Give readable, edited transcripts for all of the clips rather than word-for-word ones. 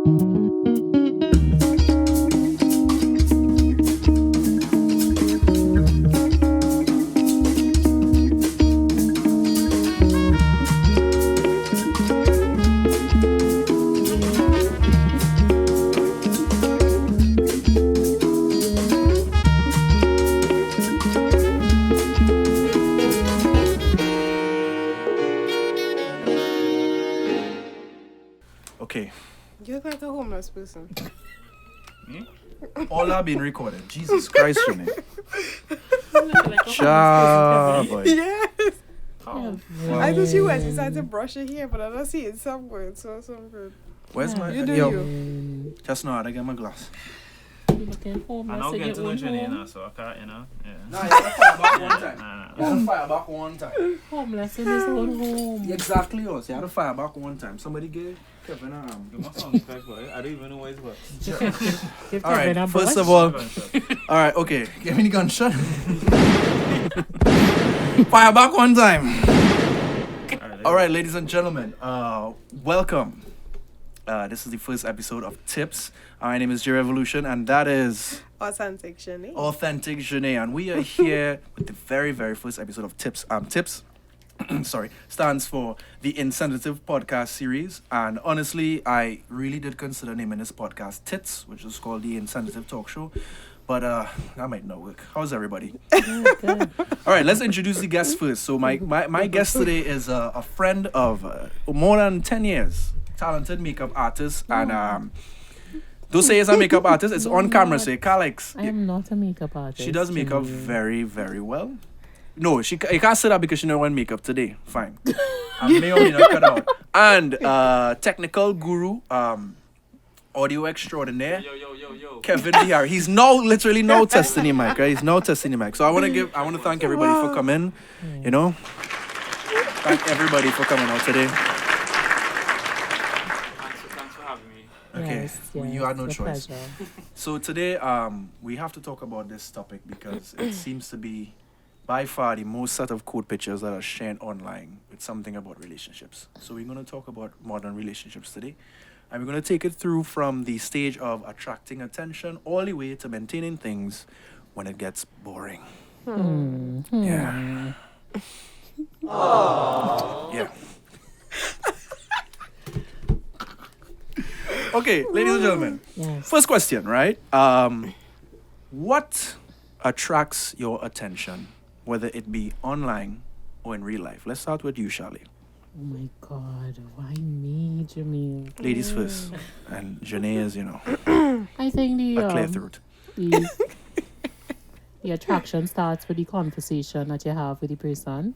Okay. You look like a homeless person. All are being recorded. Jesus Christ, Zhané. Boy. Yes. Oh. I thought she went inside to brush her hair, but I don't see it somewhere. So good. Where's my... You do Yo, you. just now I get my glass. You looking homeless. I'm not in getting your to own know Zhané home? now, so I can't, you know. Yeah. Nah, you gotta fire back one time. Nah. You gotta fire back one time. Homeless in his own home. Exactly, us. You gotta fire back one time. Somebody give Kevin Give my sound effect, boy. I don't even know what it's about. Give All right, Kevin a first brush. of all, all right, okay. Give me the gunshot. Fire back one time. All right, ladies and gentlemen, welcome. This is the first episode of Tips. My name is J-Revolution, and that is Authentic Zhané. Authentic Zhané, and we are here with the very, very first episode of Tips. Tips, sorry, stands for the Insensitive Podcast Series, and honestly, I really did consider naming this podcast Tits, which is called the Insensitive Talk Show, but that might not work. How's everybody? Good. All right, let's introduce the guest first. So my guest today is a friend of more than 10 years, talented makeup artist, and don't say he's a makeup artist, it's on camera, say Calix. I am not a makeup artist. She does makeup Zhané. very, very well. No, you can't say that because she don't want makeup today. Fine. I may or may not cut out. And technical guru, audio extraordinaire, Yo. Kevin Bihar. He's literally now testing the mic, right? He's now testing the mic. So I want to thank everybody for coming. You know, thank everybody for coming out today. Thanks for having me. Okay, Yes, you had no it's a choice. pleasure. So today, we have to talk about this topic because it seems to be by far the most set of code pictures that are shared online with something about relationships. So we're going to talk about modern relationships today. And we're going to take it through from the stage of attracting attention all the way to maintaining things when it gets boring. Yeah. Yeah. Okay, ladies and gentlemen. Yes. First question, right? What attracts your attention, whether it be online or in real life? Let's start with you, Charlé. Oh my God, why me, Jamil? Ladies first. And Zhané is, I think a clear throat. the attraction starts with the conversation that you have with the person,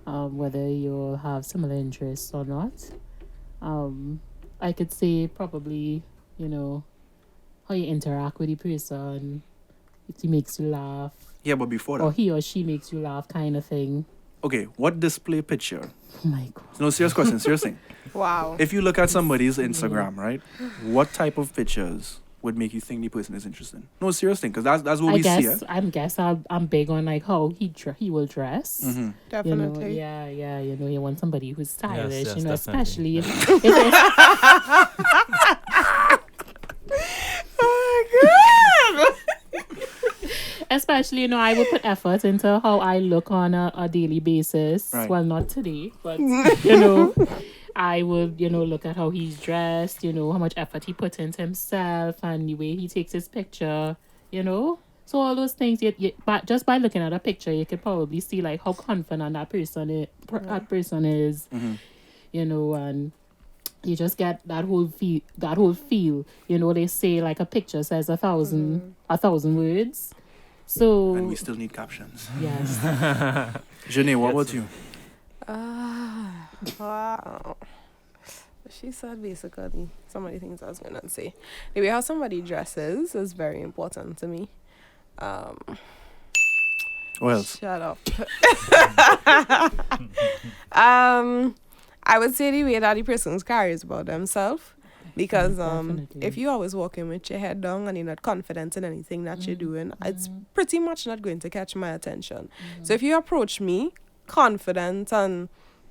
whether you have similar interests or not. I could say probably, how you interact with the person, if he makes you laugh, Yeah, but before or that. he or she makes you laugh kind of thing. Okay, what display picture? Oh my God. No, serious question, serious thing. Wow. If you look at somebody's Instagram, right? What type of pictures would make you think the person is interesting? No, serious thing, because that's what we see. I'm big on like how he will dress. Mm-hmm. Definitely. You want somebody who's stylish, yes, especially if especially, I would put effort into how I look on a daily basis. Right. Well, not today, but, I would, look at how he's dressed, how much effort he puts into himself and the way he takes his picture, So all those things, but just by looking at a picture, you could probably see, like, how confident that person is, Mm-hmm. And you just get that whole feel. They say, like, a picture says a thousand words. So And we still need captions. yes. Zhané, what about you? Wow. She said basically some of the things I was going to say. The way how somebody dresses is very important to me. What else? Shut up. I would say the way that the person cares about themselves. Because Definitely. if you're always walking with your head down and you're not confident in anything that you're doing, it's pretty much not going to catch my attention. So if you approach me confident and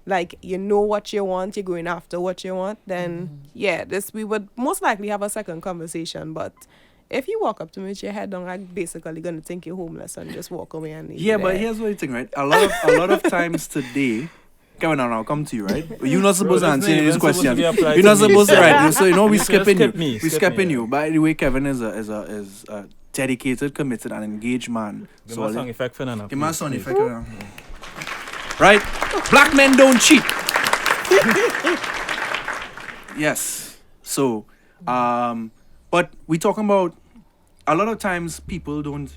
like you know what you want, you're going after what you want, then yeah, this we would most likely have a second conversation. But if you walk up to me with your head down, I'm basically gonna think you're homeless and just walk away and leave Yeah, you but there. here's what you think, right? A lot of times today, come on, I'll come to you, right? You're not supposed to answer this question. You're not supposed to, right? So you know we skipping you. We skipping you. By the way, Kevin is a dedicated, committed, and engaged man. Give me a sound effect for now. Give me a sound effect. Right? Black men don't cheat. Yes. So, but we talking about a lot of times people don't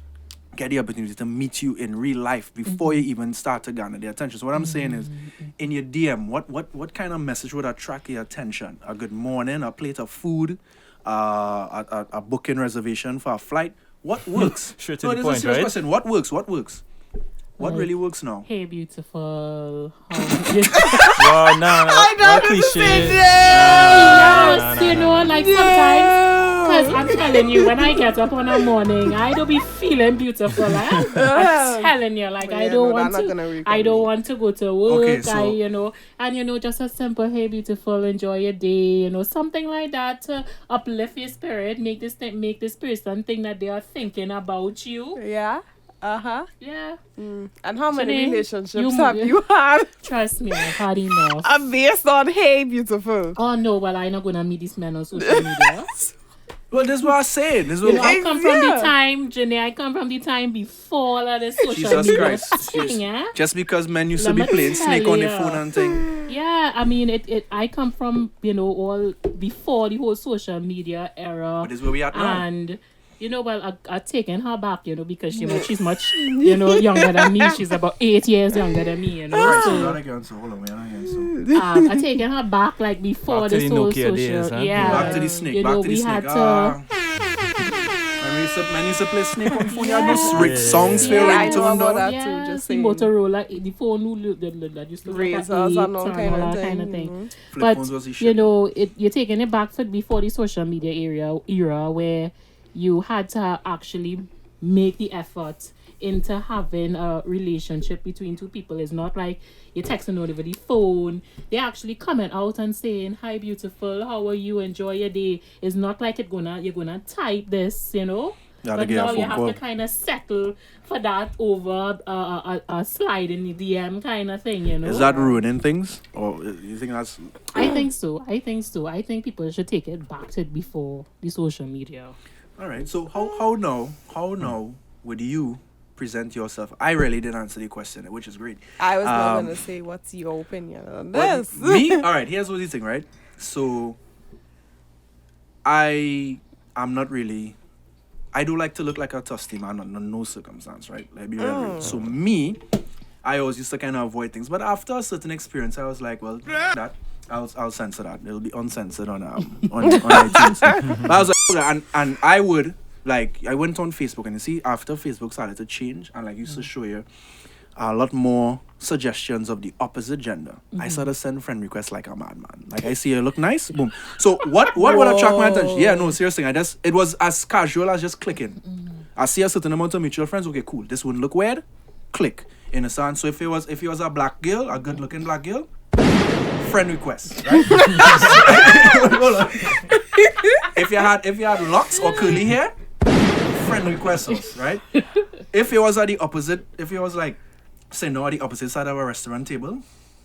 get the opportunity to meet you in real life before you even start to garner their attention. So what I'm saying is, in your DM, what kind of message would attract your attention? A good morning, a plate of food, a booking reservation for a flight. What works? Straight to No, the this is a point, serious right? question. What works? What works? What Like, really works now? Hey, beautiful. Wow, nah, what cliche. Yes, you know, like sometimes, because I'm telling you, when I get up on a morning, I don't be feeling beautiful. I'm telling you, like, I don't want to. I don't want to go to work. Okay, so- Just a simple, hey, beautiful, enjoy your day. Something like that to uplift your spirit, make this person think that they are thinking about you. Yeah. Uh-huh. Yeah, And how many Zhané, relationships have you had trust me, I've had enough. based on hey beautiful? Oh no, well, I'm not gonna meet this man on social media. Well, this is what I'm saying. This is what I come from the Yeah. time, Zhané, I come from the time before all of the social Jesus media Christ. thing, eh? Just because men used to Let be me playing tell snake on the ya. phone and thing. Yeah, I mean, I come from, all before the whole social media era. But this is where we at now. And, I've taken her back, because she's much, younger than me. She's about 8 years younger than me, Alright, so So, not again, so hold on, we're not again, so. I've taken her back, like, before Back to this the whole Nokia social. days, huh? Yeah. Back to the snake, back to the we snake. had to... Man used to play snake on phone. You had Yeah. no songs for your Yeah, I know ringtone, about dog. that Yeah, too, just the saying. Motorola, the phone that used to look like Razors and all eight kind of kind of thing. thing. Flip But phones was the shit. you're taking it back for before the social media era where you had to actually make the effort into having a relationship between two people. It's not like you're texting over the phone. They're actually coming out and saying, "Hi, beautiful. How are you? Enjoy your day." It's not like you're gonna type this, Gotta But get a now phone you have call. to kind of settle for that over a slide in the DM kind of thing, Is that ruining things? Or you think that's... I think so. I think people should take it back to before the social media. Alright, so how now would you present yourself? I really didn't answer the question, which is great. I was not Um, gonna say what's your opinion on But this. me, alright, here's what you think, right? So I'm not really... I do like to look like a toasty man under no circumstance, right? Like be real. So me, I always used to kind of avoid things. But after a certain experience, I was like, well, that I'll censor that. It'll be uncensored on iTunes. But I was like, and I would like I went on Facebook and you see after Facebook started to change and like used to show you a lot more suggestions of the opposite gender. I started send friend requests like a madman. Like I see you look nice, boom. So what would attract my attention? Yeah, no, seriously. It was as casual as just clicking. I see a certain amount of mutual friends. Okay, cool. This wouldn't look weird. Click. In a sense. So if it was a black girl, a good looking black girl, friend request, right? Hold on. If you had locks or curly hair, friend request us, right? If it was at the opposite, if it was like say no at the opposite side of a restaurant table,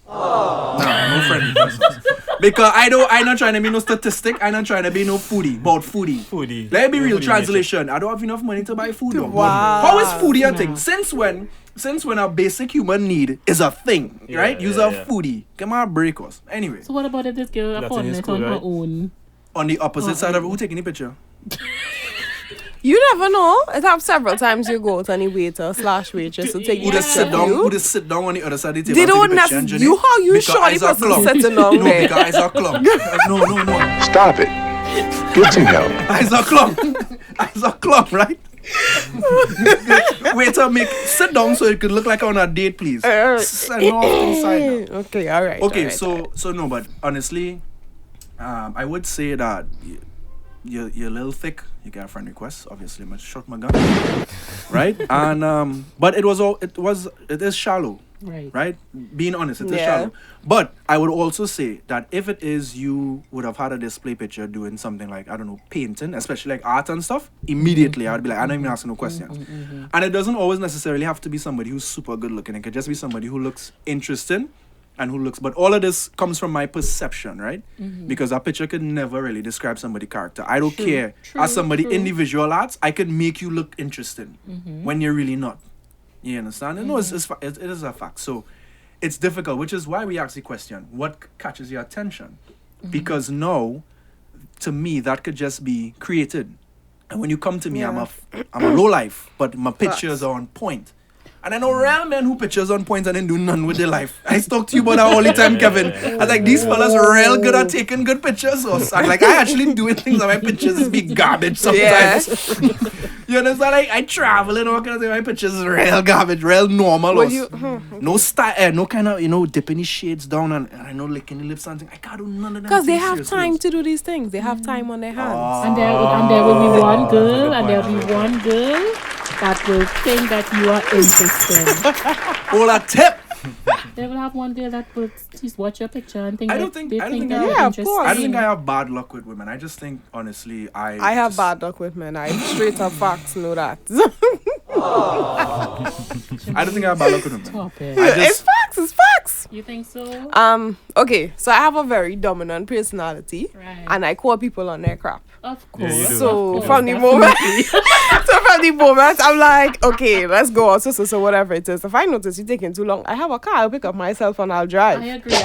no friend request us. Because I not trying to be no statistic, I not trying to be no foodie, about foodie. Let me be real Foodie translation. I don't have enough money to buy food. Dog. Wow. How is foodie a thing? Since when a basic human need is a thing, Yeah, right? Use yeah, a yeah. foodie. Come on, break us. Anyway, So what about if this girl That's found in it school, on her right? own? on the opposite side of who taking the picture? You never know. It have several times you go to any waiter / waitress to take Who just sit down? you. Who just sit down on the other side of the They table? don't and take the picture, necessarily. You how you Because sure the eyes are person clogged. sitting down No, there? because eyes are clogged. No. Stop it. Get some help. Eyes are clogged. Eyes are clogged, right? Waiter, sit down so it could look like on a date, please. Send off to the side now. Okay, all right. Okay, all right. so no, but honestly, I would say that you're a little thick. You get a friend request. Obviously, I'm gonna shot my gun, right? And but it is shallow. Right? Being honest, it is Yeah. shallow. But I would also say that if it is you would have had a display picture doing something like, I don't know, painting, especially like art and stuff, immediately I'd be like, I don't even ask no questions. And it doesn't always necessarily have to be somebody who's super good looking. It could just be somebody who looks interesting and who looks, but all of this comes from my perception, right? Because a picture could never really describe somebody's character. I don't care. As somebody in the visual arts, I could make you look interesting when you're really not. You understand? No, it is a fact. So it's difficult, which is why we ask the question, what catches your attention? Because now, to me, that could just be created. And when you come to me, I'm a low life, but my pictures are on point. And I know real men who pictures on point and then do none with their life. I talk to you about that all the time, Kevin. I was like, these fellas are real good at taking good pictures. So I actually doing things on my pictures is be garbage sometimes. You understand? I travel and all kinds of things. My pictures is real garbage, real normal. No style, no kind of, dipping the shades down and I know licking the lips and things. I can't do none of that. Because they have time to do these things. They have time on their hands. And there will be one girl, and there will be one girl that will think that you are interesting. All that tip. They will have one girl that will just watch your picture and think I don't think that I you're of interesting. course. I don't think I have bad luck with women. I just think, honestly, I have bad luck with men. I straight up facts know that. I don't think I have bad luck with women. Stop it. It's facts. It's facts. You think so? Okay, so I have a very dominant personality, Right. and I call people on their crap. Of course. you do. So Of course, from the moment, I'm like, okay, let's go out. So whatever it is. If I notice you taking too long, I have a car. I'll pick up myself and I'll drive. I agree. I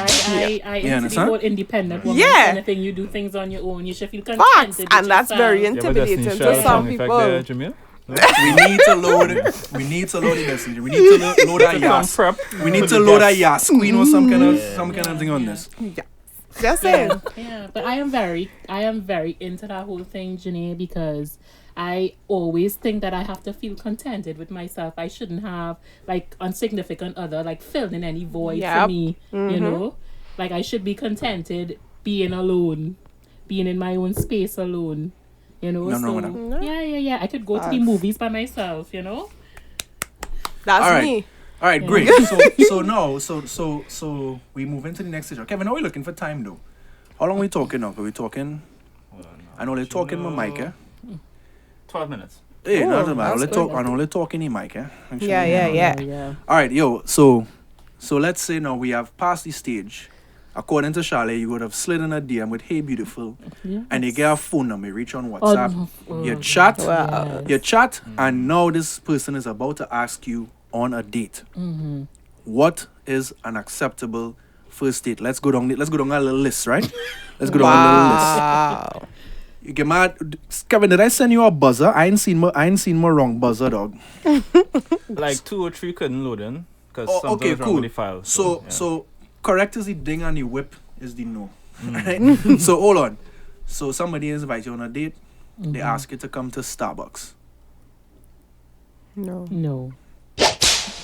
into the understand? whole independent woman. Yeah. Anything you do things on your own. You should feel contented. Facts, with and that's yourself. very You have a intimidating Destiny to Child some sound effect people. there, Jamil? We need to load the messenger. We need to load a Some yas. prep. We need to load a yas queen or some kind of thing on this. Just saying. Yeah, but I am very into that whole thing, Zhané, because I always think that I have to feel contented with myself. I shouldn't have like unsignificant other like filled in any void for Yep. me. You know, like I should be contented being alone, being in my own space alone. You know, Nothing so wrong with yeah. I could go to the Facts. movies by myself. You know. That's All right. me. All right, great. So we move into the next stage. Kevin, how are we looking for time though? How long are we talking now? Are we talking? I know they're talking my mic, eh? 12 minutes. Hey, Oh, not about that's I know they're talking the mic, eh? Make sure Yeah, you know. yeah. All right, yo. So let's say now we have passed the stage. According to Charlé, you would have slid in a DM with "Hey, beautiful," and they get a phone number. You reach on WhatsApp. You chat. Wow. You chat, and now this person is about to ask you on a date. What is an acceptable first date? Let's go down a little list, right? Let's go down a little list. Wow. You get mad, Kevin? Did I send you a buzzer? I ain't seen my wrong buzzer, dog. Like 2 or 3 couldn't load in because Oh, something okay, was wrong cool. with the file. So correct is the ding and the whip is the no. Right? So hold on. So somebody invites you on a date. They ask you to come to Starbucks. No.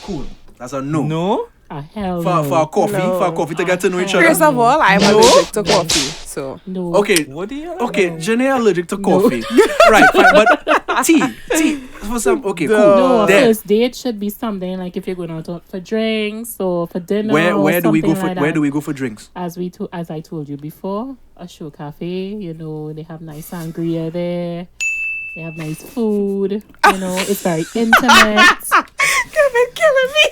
Cool. That's a no. No? A hell For no. a coffee, No. for a coffee to get to know each First other. of all, I'm allergic to coffee. So No. Okay. What do you Okay, Zhané allergic to coffee. Right, fine, but tea for some. Okay, cool. No, a There. first date should be something like if you're going out for drinks or for dinner. Where or do we go something for like where that. do we go for drinks? As I told you before, a show cafe. You know, they have nice sangria there. They have nice food. You know, it's very intimate. Kevin killing me.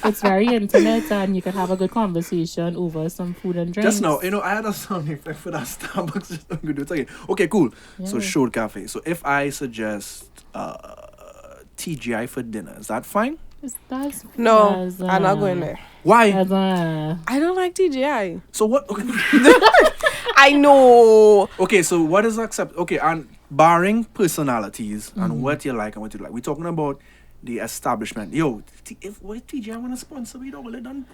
It's very intimate, and you can have a good conversation over some food and drinks. Just now, I had a sound effect for that Starbucks. Just I'm gonna do it again. Okay, cool. So short cafe. So if I suggest TGI for dinner, is that fine? That's No, I'm not going there. Why? I don't like TGI. So what? I know. Okay, so what is accept? Okay, and barring personalities and what you like and what you like, we're talking about the establishment. Yo, if TGI want to sponsor, we don't let done.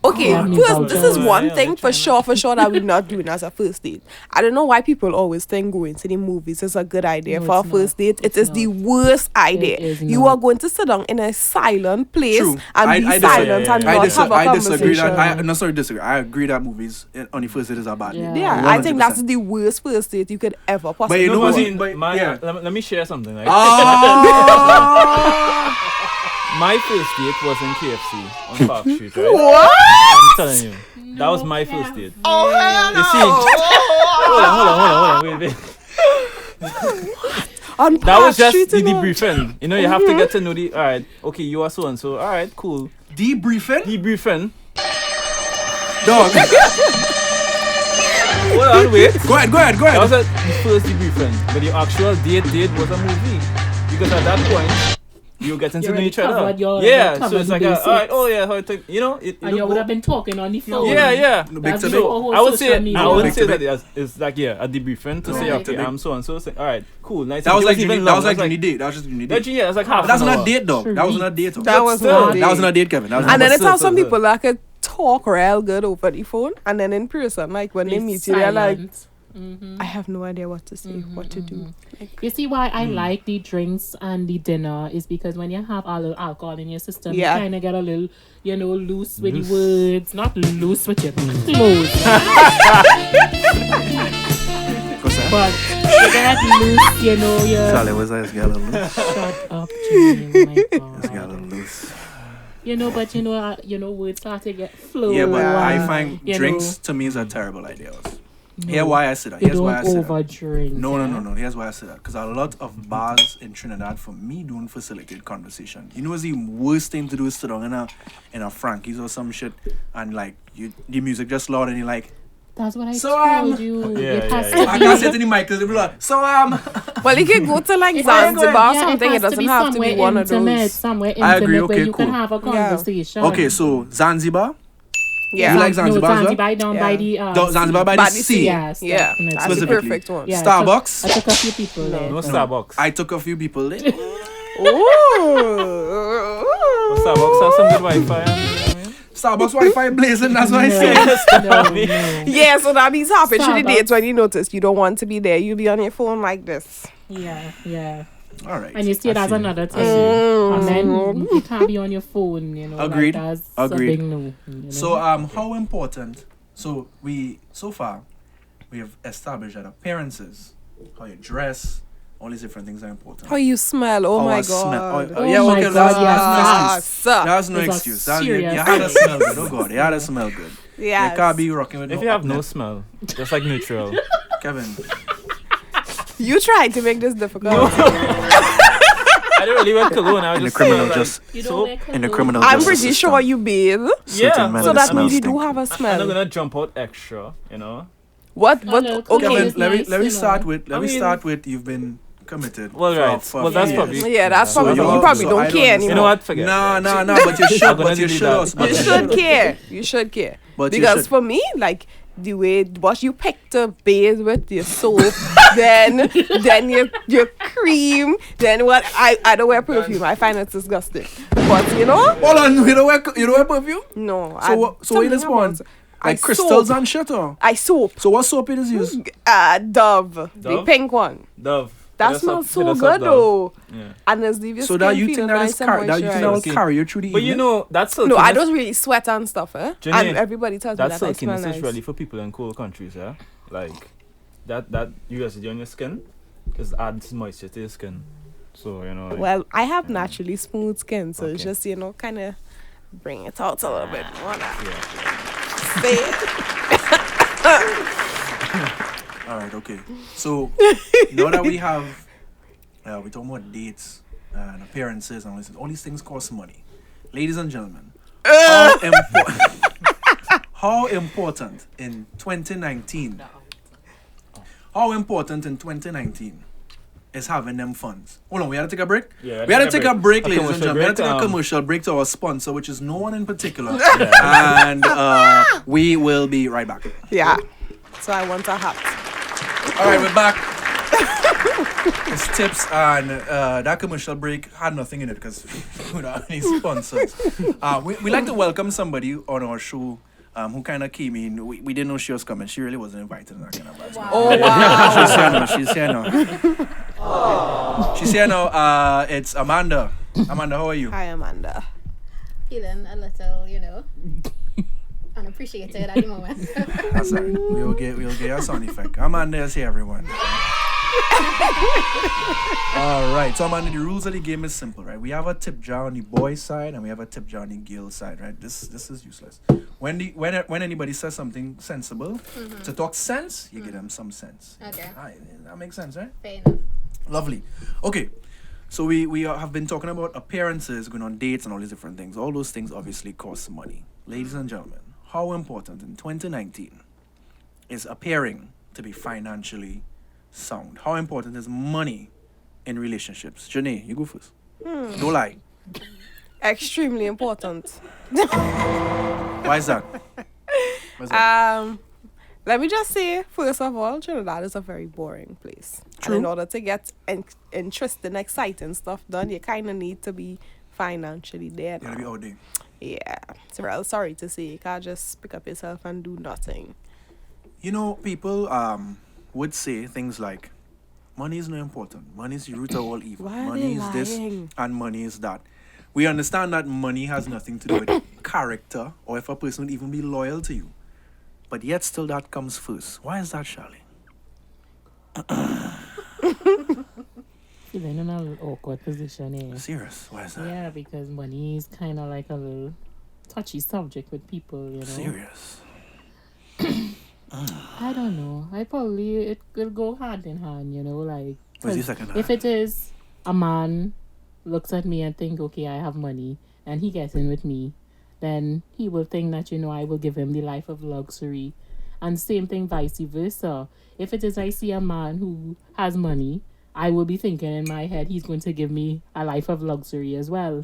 Okay, Yeah, me first, about this that. is one Yeah, thing they're for sure that we're not doing as a first date. I don't know why people always think going to the movies is a good idea No, for a it's first not. date. It It's is the not. worst idea. is You not. are going to sit down in a silent place True. and be silent and I not disagree. have a I conversation. disagree that. Disagree. I agree that movies on the first date is a bad Yeah. date. Yeah, I think 100%. that's the worst first date you could ever possibly you know No, what? but do. see, But- man, yeah. let me share something. Like, Oh! My first date was in KFC on Park Street, right? What? I'm telling you. That was my first date. Oh, hell You see, hold on, wait. On That was Park just Street the and all. debriefing. You know, you have to get to know the. All right, okay, you are so and so. All right, cool. Debriefing? Debriefing. Dog. Hold on, wait. Go ahead. That was the first debriefing, but the actual date was a movie because at that point you get into You know already each other. covered your- Yeah, you so covered it's the like, basics. all right, oh yeah, how it take, you know, it And you would have been talking on the phone. yeah. No, big That's to big. before I would say, social media. I wouldn't Big say to that it's like a debriefing to say Right. okay, I'm so and so. All right, cool, nice. That was like even uni- that was long. like uni date. That was just uni date. Yeah, that's like half. That's an not hour. a date, dog. That wasn't a date. That was still, not a That was date. not a date, Kevin. That was not And then a it's how some still. people that could talk real good over the phone, and then in person, like when they meet you, they're like, I have no idea what to say, what to do. Like, You see why I like the drinks and the dinner is because when you have a little alcohol in your system, Yeah. you kind of get a little, loose with the words. Not loose with your clothes, but you get loose, you're... Charlie, what's that? It's got a little loose. Shut up, Jimmy, my It's God. got a little loose. But words start to get flow. Yeah, but I and, find you drinks know, to me is a terrible idea. no, Here's why I say that. They Here's why I don't say that. overdrink. No. Here's why I say that. Because a lot of bars in Trinidad, for me, don't facilitate conversation. You know, what's the worst thing to do is sit down in a Frankie's or some shit, and like the music just loud, and you're like, That's what I So, told you. Yeah, It has yeah, to I be- can't say it in the mic because they'll be like, so well, you can go to like It has to- Zanzibar or yeah, something. It has doesn't be have to be somewhere one of intimate, those. Somewhere I agree, intimate where okay, you cool. can have a conversation. okay, so Zanzibar. Yeah. You like Zanzibar as well? Zanzibar down by Yeah. the Zanzibar by the sea. Yes, Yeah, definitely. that's the Specifically. perfect one. Yeah, Starbucks? I took a few people there. No Starbucks. I took a few people there. Ooh. But Starbucks has some good Wi-Fi. You know what I mean? Starbucks Wi-Fi blazing. That's what I say. No. Yeah, so that means halfway through the Starbucks. dates when you notice you don't want to be there, you'll be on your phone like this. Yeah. All right. And you see, I that's see. another thing. Mm. And then you can't be on your phone, Agreed. Like that's Agreed. a big no. So how important? So far we have established that appearances, how you dress, all these different things are important. How you smell, oh How my I smell. god. Oh, yeah, Oh okay, my that's God, yes, no excuse. Yes. That's no It's a excuse. You serious had to thing. smell good. Oh God, you had to smell good. Yes. You can't be rocking with If no you have no upnet. smell, just like neutral. Kevin. You tried to make this difficult. I didn't really wear cologne. I was In the just criminal saying, like, just You so- don't wear in the cologne. criminal I'm justice pretty system, sure you bathe. certain Yeah, men So that that means you smell do stink. have a I'm not smell. gonna jump out extra, you know. What? Hello, Okay. Kevin. Kevin, It's let me nice, let me you know. start with I mean- start with you've been committed. Well, for- right. for Well, a that's few probably- years. Yeah, that's So probably you're- you probably so don't I don't care understand. You anymore. know what? Forget. Nah, it. but you should, I'm gonna but you delete should that. also. You should care. You should care. But you Because should. for me, like the way what you pick to bathe with your soap, then your cream, then what I don't wear perfume. I find it disgusting. But you know, Hold on, you don't wear perfume? no. So what? So what is this one? Like crystals and shit, or? I soap. So what soap it is used? Dove, the Dove? pink one. Dove. That Hit us smells up, so hit us good up, Dove. though. Yeah. And it's leave your So skin that you feeling think that nice is and that you think that will moisturized. carry you through the But you evening? know, that's No, I don't really sweat and stuff, eh? Zhané, And everybody tells me That that I smell silkiness nice. is really for people in cold countries, yeah. Like that USD on your skin just adds moisture to your skin. So you know. Like, Well, I have naturally smooth skin, so it's Okay. just, kind of bring it out a little bit more. yeah. Say it. All right, okay. So now that we have, we're talking about dates and appearances and all these things cost money. Ladies and gentlemen, how important in 2019? How important in 2019 is having them funds? Hold on, we had to take a break. Yeah, We had to take a break, ladies and commercial gentlemen. We had to take a break, commercial break to our sponsor, which is no one in particular, and we will be right back. Yeah. So I want a hat. All right, we're back. It's tips, and that commercial break had nothing in it because we don't have any sponsors. We like to welcome somebody on our show who kind of came in. We didn't know she was coming. She really wasn't invited in that kind of vibes. Oh, wow. She's here now. She's here now. She's here now. It's Amanda. Amanda, how are you? Hi, Amanda. Feeling a little, unappreciated at the moment. That's all right. We'll get a sound effect. Amanda is here, everyone. All right. So, Amanda, the rules of the game is simple, right? We have a tip jar on the boy side and we have a tip jar on the girl side, right? This is useless. When anybody says something sensible, to talk sense, you give them some sense. Okay. That makes sense, right? Fair enough. Lovely. Okay. So we have been talking about appearances, going on dates and all these different things. All those things obviously cost money. Ladies and gentlemen, how important in 2019 is appearing to be financially sound? How important is money in relationships? Zhané, you go first. Don't lie. Extremely important. Why is that? Why is that? Let me just say, first of all, Trinidad is a very boring place. True. And in order to get interesting, exciting stuff done, you kind of need to be financially there. You gotta be now. out there. Yeah. So, well, sorry to say, you can't just pick up yourself and do nothing. You know, people would say things like, money is not important. Money is the root of all evil. Why are Money they is this lying? and money is that. We understand that money has nothing to do with character or if a person would even be loyal to you. But yet still that comes first. Why is that, Charlé? Feeling in a little awkward position here. Serious? Why is that? Yeah, because money is kind of like a little touchy subject with people, you know. Serious? I don't know. It will go hand in hand, you know, like. Where's the 'cause second if hand? it is a man looks at me and think, okay, I have money, and he gets in with me, then he will think that, you know, I will give him the life of luxury. And same thing vice versa. If it is I see a man who has money, I will be thinking in my head he's going to give me a life of luxury as well.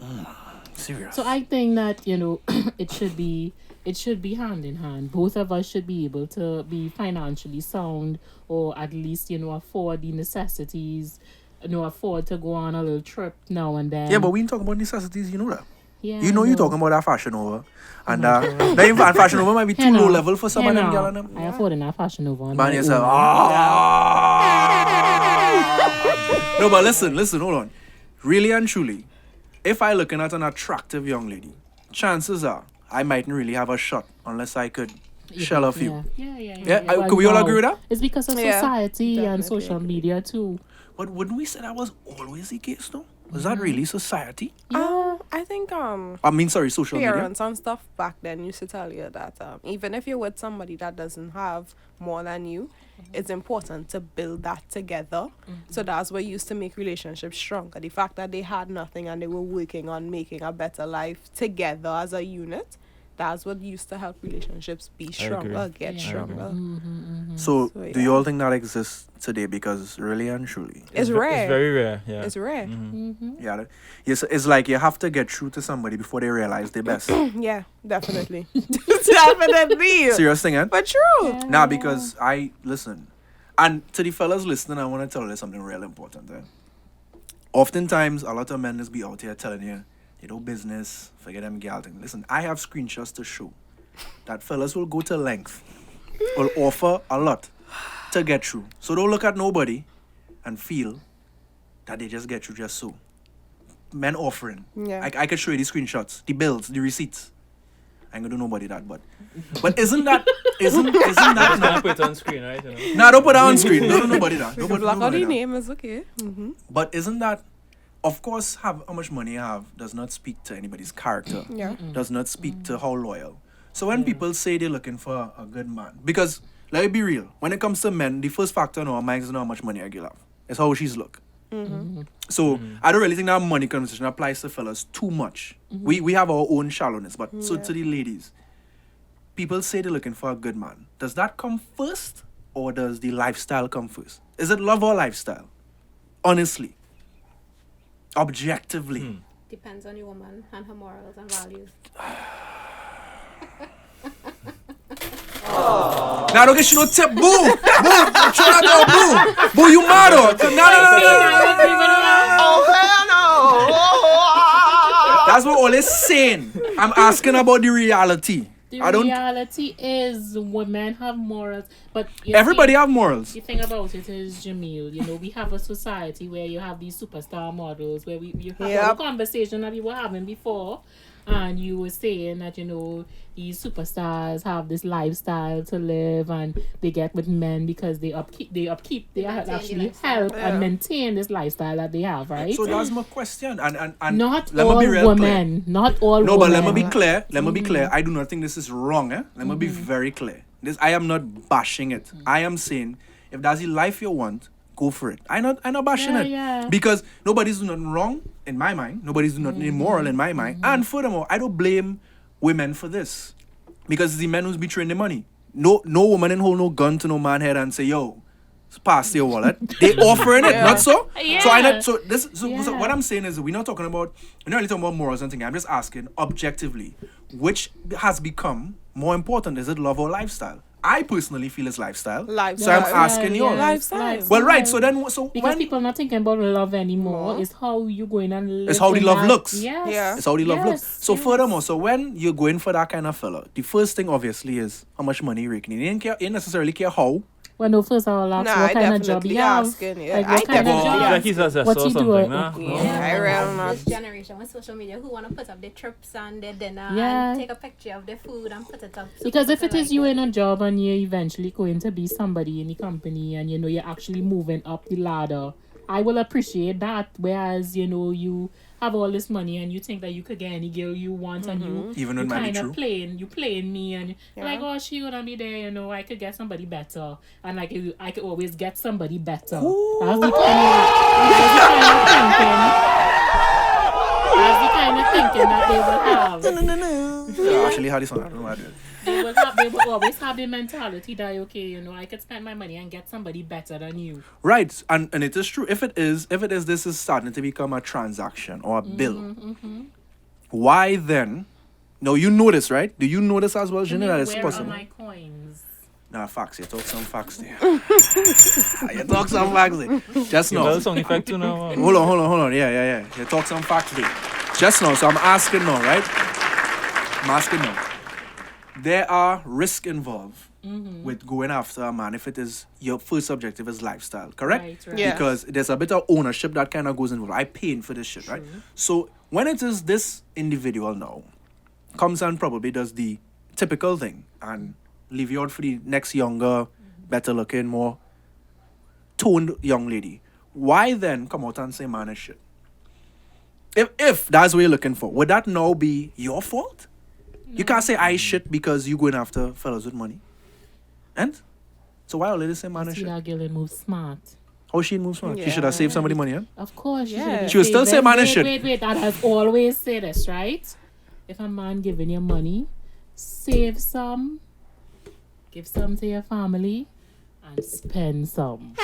Serious? So I think that, you know, it should be hand in hand. Both of us should be able to be financially sound, or at least, you know, afford the necessities, you know, afford to go on a little trip now and then. Yeah, but we ain't talking about necessities, you know that. Yeah, You know I you're talking about that Fashion Over. And and Fashion Over might be too You know. low level for some of them You girl know, and them. I afford enough Fashion Over. on Man, my yourself. own. No, but listen, hold on. Really and truly, if I looking at an attractive young lady, chances are I mightn't really have a shot unless I could shell a few. Yeah. Could we all agree with that? It's because of Yeah, society and definitely social agree. media too. But wouldn't we say that was always the case, though? Was that really society? I think Social media. parents and stuff back then used to tell you that even if you're with somebody that doesn't have more than you, it's important to build that together. So that's what used to make relationships stronger. The fact that they had nothing and they were working on making a better life together as a unit, that's what used to help relationships be stronger, get Yeah. stronger. So, So, do you yeah. all think that exists today? Because really and truly, It's It's rare. very rare, yeah. It's rare. yeah, yes, it's like you have to get through to somebody before they realize they're best. Yeah, definitely. Definitely. Serious thing, eh? But true. Nah, because I listen, and to the fellas listening, I want to tell you something real important. Oftentimes, a lot of men just be out here telling you, they do business, forget them gal thing. Listen, I have screenshots to show that fellas will go to length, will offer a lot to get through. So don't look at nobody and feel that they just get through just so. Men offering. Yeah. I could show you the screenshots, the bills, the receipts. I ain't gonna do nobody that, but isn't that Gonna enough? put it on screen, right? You know? Nah, don't put that on screen. Don't do nobody that. Don't put Block out nobody the that. name is okay. But isn't that, of course, how much money you have does not speak to anybody's character. Yeah. Does not speak to how loyal. So when people say they're looking for a good man, because let me be real, when it comes to men, the first factor in our minds is not how much money a girl have. It's how she's look. So I don't really think that money conversation applies to fellas too much. We have our own shallowness, but so to the ladies, people say they're looking for a good man. Does that come first, or does the lifestyle come first? Is it love or lifestyle? Honestly, objectively. Depends on your woman and her morals and values. Now don't get you no tip, boo, boo, try that out, boo, boo, you mad or? No. That's what all is saying. I'm asking about the reality. The I don't. reality is women have morals, but you Everybody see, have morals. the thing about it is, Jamil, you know, we have a society where you have these superstar models, where you have Yep. a conversation that we were having before, and you were saying that, these superstars have this lifestyle to live, and they get with men because they maintain the actually lifestyle. help and maintain this lifestyle that they have, right? So that's my question. And Not let all me be real clear. women. Not all No, women. but let me be clear. Let me be clear. I do not think this is wrong. Let me be very clear. I am not bashing it. I am saying if that's the life you want, go for it. I'm not bashing it. Yeah. Because nobody's doing nothing wrong in my mind. Nobody's doing nothing immoral in my mind. And furthermore, I don't blame women for this. Because it's the men who's betraying the money. No woman in hold no gun to no man head and say, yo, pass your wallet. They offering it, not so? Yeah. So Yeah. what I'm saying is we're not really talking about morals and things. I'm just asking objectively, which has become more important? Is it love or lifestyle? I personally feel it's lifestyle. So I'm asking you. Lifestyle. Well, right. So Because when people are not thinking about love anymore. It's how you going and live. It's how the in love that- looks. Yes. Yeah. it's how the love looks. Yes, So yes. furthermore, so when you're going for that kind of fella, the first thing obviously is how much money you're raking. You ain't necessarily care how. Well, no, first I'll ask Nah, what I kind of job definitely you have. asking, yeah. Like, I what kind of definitely job? ask. Like he's assessor What or you do? something, nah? Yeah. I rather not. This generation with social media who want to put up their trips and their dinner Yeah. and take a picture of their food and put it up. So Because if people it is like you it. in a job and you're eventually going to be somebody in the company and you're actually moving up the ladder, I will appreciate that. Whereas you have all this money and you think that you could get any girl you want and you Even though it might be kind true. of playing me and you're like, oh, she gonna be there, I could get somebody better, and like I could always get somebody better. That's the kind of thinking that they will have. Yeah, actually, how this one? I don't know how to do it. They will always have the mentality that, okay, I could spend my money and get somebody better than you. Right, and it is true. If it is, this is starting to become a transaction or a bill. Why then? No, you know this, right? Do you know this as well, Zhané? That it's Where possible. are my coins? Nah, facts. You talk some facts there. You talk some facts there. Just You now. got sound effect too now. Hold on. Yeah. You talk some facts there. Just now. So I'm asking now, right? I'm asking now. There are risks involved with going after a man if it is your first objective is lifestyle, correct? Right. Yeah. Because there's a bit of ownership that kind of goes involved. I paying for this shit, right? So when it is this individual now comes and probably does the typical thing and leave you out for the next younger, better looking, more toned young lady, why then come out and say man is shit? If that's what you're looking for, would that now be your fault? You can't say I shit because you going after fellas with money. And? So why all ladies say man is See shit? that girl and move smart. How she moves smart? She should have saved somebody money, huh? Of course. Yeah. She will still say man is shit. Wait. That has always said this, right? If a man giving you money, save some, give some to your family, and spend some.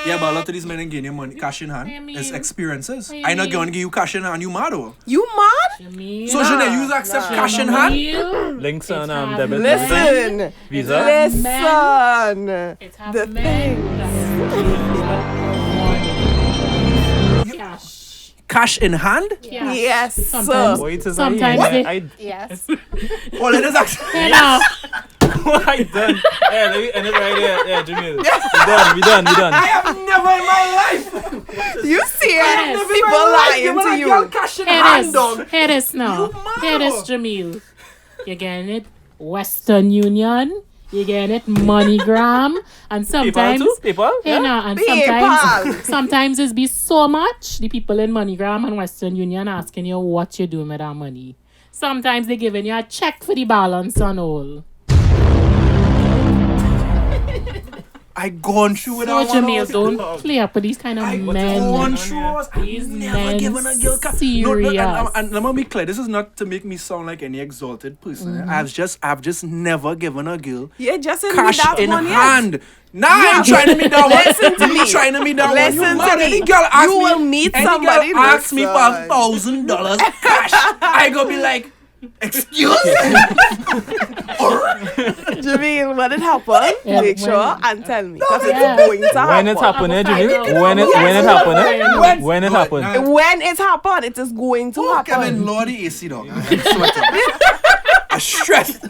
Yeah, but a lot of these men ain't getting money, cash in hand. I mean- It's experiences. I I not mean- going to give you cash in hand, you mad or? You mad? Jamil, So Zhané, you accept cash in hand? Jamil, Links It's and have debit. Listen. Visa. Listen. It have The men that is money. Cash. Cash in hand? Cash. Yes, Sometimes- sir. Wait, is Sometimes I, they- I, Yes. Oh, let us actually. Hey, now. I done. Yeah, let me end it right here. Yeah, Jamil. We done. I have never in my life. You see Yes. it? People lying to you. Cash in Here hand, it dog. is. Here it is now. You mad Here it is, or? Jamil. You getting it? Western Union. You getting it? MoneyGram. And sometimes... People too? People? Hey, now, and PayPal. sometimes it's be so much, the people in MoneyGram and Western Union asking you what you doing with that money. Sometimes they giving you a check for the balance and all. I gone through with So that one. Jamil, don't play up with these kind of I men. gone through. I These never men given a girl cash. serious. And let me be clear. This is not to make me sound like any exalted person. I've just never given a girl Yeah, just in cash that in one, yes. hand. Nah, I'm trying to meet that one. Listen to You me. trying to meet that one. Listen You to mad? me. Any girl ask You me, will meet any somebody, girl ask me for listen. $1,000 cash. I go be like, excuse me. Jamil, when it happen, Yeah, make when- sure and tell me. Because Yeah. it's going to happen. When it happen, I will Jamil? find When it out. happen, When- When it Good. happen? Nah. When it happen, it is going to Oh, happen. Kevin, Lord, the AC dog. I'm sweating. I'm stressed.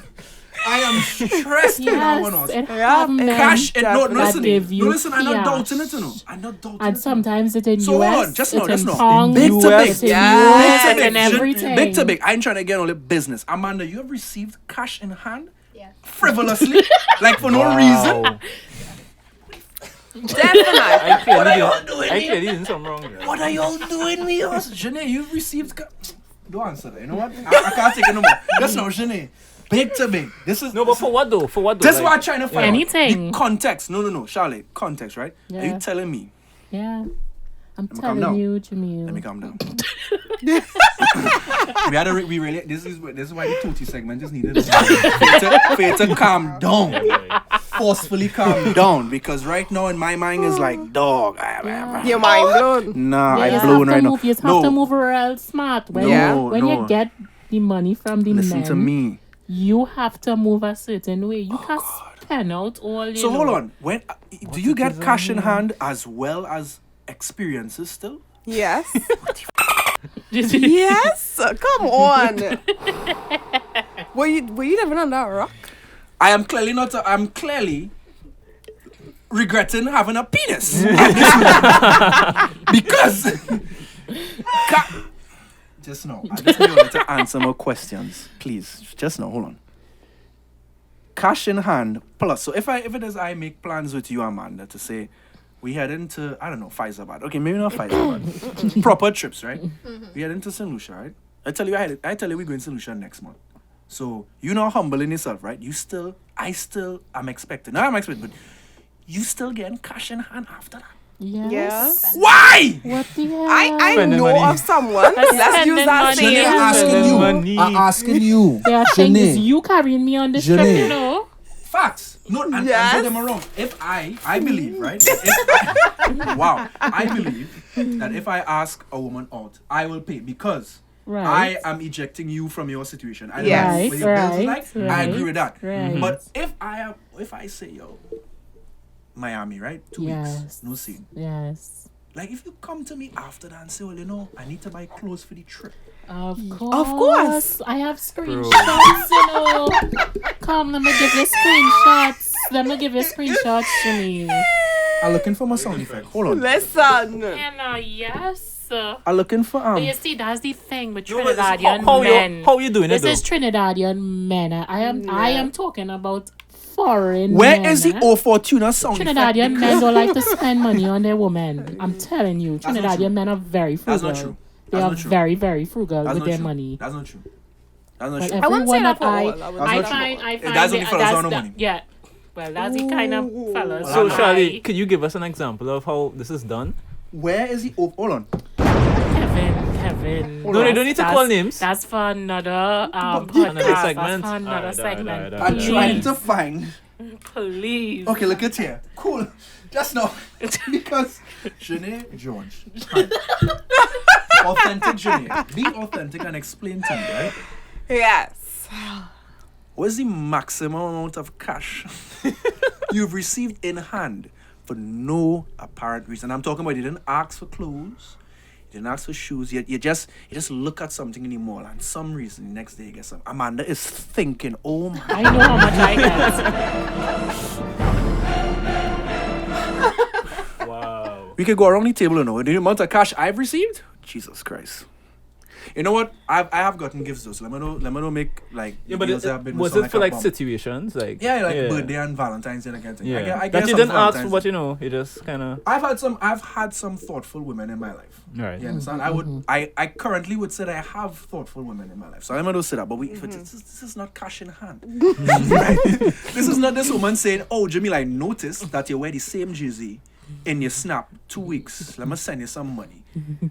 I am stressed in that one. Yes, Also. it Yeah, have men Cash and no, that listen, give you I'm not cash. doubting it, you know. I'm not doubting And it. sometimes it's in So hold US, on, just it's know, just in know. pounds, Big to US, big. it's in Yeah. euros, and everything. Big to big. I ain't trying to get only business. Amanda, you have received cash in hand Yeah. frivolously, like for no reason. Wow. Definitely. I clearly did something wrong there. What are y'all doing, me? Zhané, you've received. Don't answer that. You know what? I can't take it no more. Just now, Zhané. Big to big. This is No, but for what though? For what though? This is what I'm trying to find out. Anything. The context. No, Charlé. Context, right? Are Yeah. you telling me? Yeah. I'm calm telling down. you, Jamil. Let me calm down. we really. This is why the Tutti segment is needed. For you to calm down, forcefully calm down, because right now in my mind is like, dog. Your mind blown. Nah, Yeah, I'm you blown right now. move, you have to move real smart. When, Yeah. when No. you get the money from the Listen men, to me. you have to move a certain way. You can't spend out all you So know. hold on. When do you get cash in hand as well as experiences still? Yes. Yes. Come on. Were you living on that rock? I am clearly not. I'm clearly regretting having a penis because. Just know. I just need you to answer more questions, please. Just know. Hold on. Cash in hand plus. So if it is, I make plans with you, Amanda, to say we head into, I don't know, Faizabad. Okay, maybe not Faizabad. Proper trips, right? We head into St. Lucia, right? I tell you we're going to St. Lucia next month. So you know humbling yourself, right? I'm expecting. Now I'm expecting, but you still getting cash in hand after that. Yes. Yes. Why? What the hell? I Spending know money. of someone. Let's spending use that money. same. Yeah. Money. I'm asking you. There are things Zhané. you carrying me on this trip, Zhané. you know. Facts. No, and Yes. don't get me wrong. If I believe, right? I believe that if I ask a woman out, I will pay because Right. I am ejecting you from your situation. I don't Yes. know what your bills are Right, like. I right, agree with that. right. But if I say, yo, Miami, right? 2 weeks, Yes. no scene. Yes. Like if you come to me after that and say, well, you know, I need to buy clothes for the trip. Of course. I have screenshots, you know. Come, let me give you screenshots. Let me give you screenshots to me. I'm looking for my sound effect. Hold on. Listen. You know, yes. I'm looking for But you see, that's the thing with No, but Trinidadian how men. how you doing it This though? is Trinidadian men. I am talking about foreign Where men. is the O Fortuna sound Trinidadian effect? men don't like to spend money on their women. I'm telling you, not true. Trinidadian men are very That's frugal. not true. They That's are not true. very, very frugal That's with not their true. money. That's not true. That's not But true. I wouldn't say everyone that that for I, all. That's I not find, true. I find That's only it- fellas that's on the the- money. Yeah. Well, that's the kind of fellas. So that Charlie, I- could you give us an example of how this is done? Where is the hold on. Kevin. No, they don't need to call names. That's for another Another podcast. segment. That's for another Alright, segment. alright. I'm trying to find. Please. Okay, look at here. Cool. Just now. Because Zhané George. Right. Authentic Zhané. Be authentic and explain to me, right? Yes. What is the maximum amount of cash you've received in hand for no apparent reason? I'm talking about you didn't ask for clothes, you didn't ask for shoes, you just look at something in the mall and some reason the next day you get some. Amanda is thinking, oh my. I know how much I get. Wow. We could go around the table and know the amount of cash I've received. Jesus Christ. You know what? I have gotten gifts though, so let me know make like Yeah, but deals that have been was sound it for a like bomb. situations like Yeah, like birthday and Valentine's Day and that kind of thing. Yeah, I that guess you some didn't ask, Valentine's but Day. you know, you just kind of I've had some thoughtful women in my life. right. You understand? I currently would say that I have thoughtful women in my life. So I'm gonna say that, but but this is not cash in hand. Right? This is not this woman saying, "Oh, Jamil, I noticed that you wear the same jersey in your snap 2 weeks. Let me send you some money."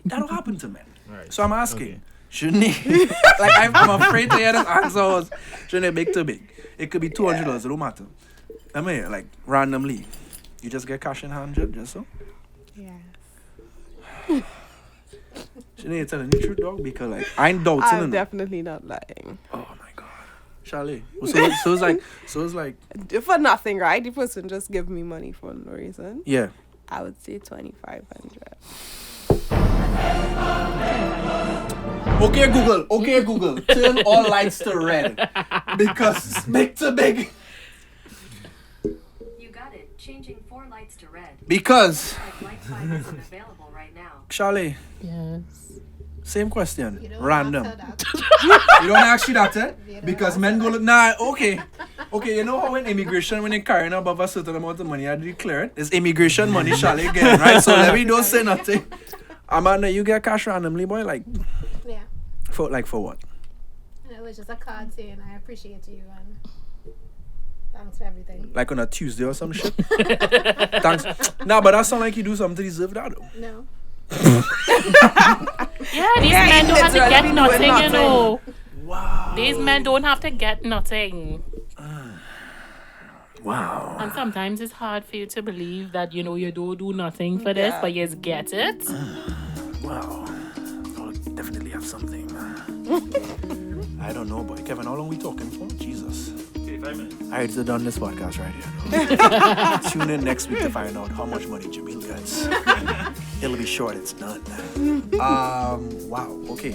That don't happen to men. Right. So I'm asking, Okay. Zhané, like I'm afraid to hear this answer was Zhané big to big. It could be $200. It don't matter. I mean, like randomly, you just get cash in hand, just so. Yes. Zhané, you telling the truth, dog? Because like I ain't doubting I'm it. definitely not lying. Oh my god, Charlé. So it's like For nothing, right? The person just give me money for no reason. yeah. I would say 2,500. Okay, Google. Turn all lights to red. Because it's big to big. You got it. Changing 4 lights to red. Because, Light 5 isn't available right now. Charlie, Yes. same question. You don't Random. answer that. You don't ask you that, eh? Because men go look, nah, okay. Okay, you know how in immigration, when you're carrying above a certain amount of money, you have to declare it? It's immigration money, Charlie, again, right? So let me don't say nothing. Amanda, you get cash randomly, boy, like, Yeah. for what? And it was just a card saying, I appreciate you and thanks for everything. Like on a Tuesday or some shit? Thanks. Nah, but that sound like you do something to deserve that, though. No. Yeah, these men don't have to literally get doing nothing, you nothing. know. Wow. These men don't have to get nothing. Wow. And sometimes it's hard for you to believe that, you know, you don't do nothing for this, Yeah. but you just get it. Wow. I'll definitely have something. I don't know, boy. Kevin, how long we talking for? Jesus. 5 minutes. I had to done this podcast right here. Tune in next week to find out how much money Jamil gets. It'll be short, it's done. Wow, okay.